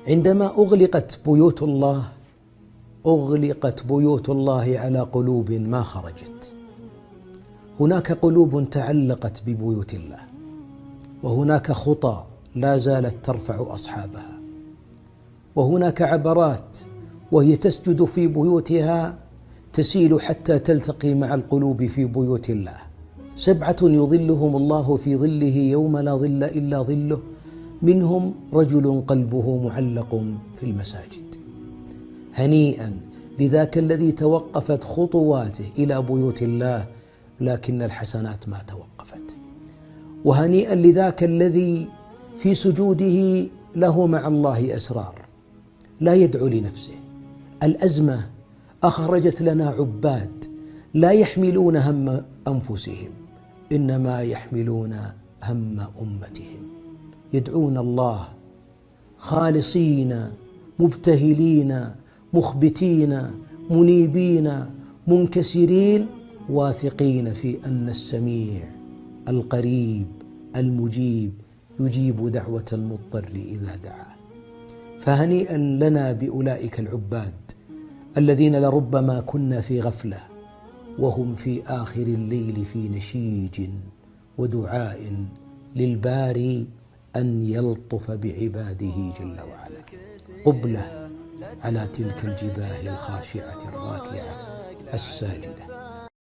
عندما أغلقت بيوت الله على قلوب ما خرجت. هناك قلوب تعلقت ببيوت الله، وهناك خطى لا زالت ترفع أصحابها، وهناك عبرات وهي تسجد في بيوتها تسيل حتى تلتقي مع القلوب في بيوت الله. 7 يظلهم الله في ظله يوم لا ظل إلا ظله، منهم رجل قلبه معلق في المساجد. هنيئا لذاك الذي توقفت خطواته إلى بيوت الله لكن الحسنات ما توقفت. وهنيئا لذاك الذي في سجوده له مع الله أسرار لا يدعو لنفسه. الأزمة أخرجت لنا عباد لا يحملون هم أنفسهم، إنما يحملون هم أمتهم، يدعون الله خالصين مبتهلين مخبتين منيبين منكسرين، واثقين في أن السميع القريب المجيب يجيب دعوة المضطر إذا دعاه. فهنيئا لنا بأولئك العباد الذين لربما كنا في غفلة وهم في آخر الليل في نشيج ودعاء للباري أن يلطف بعباده جل وعلا. قبلة على تلك الجباه الخاشعة الراكعة الساجدة.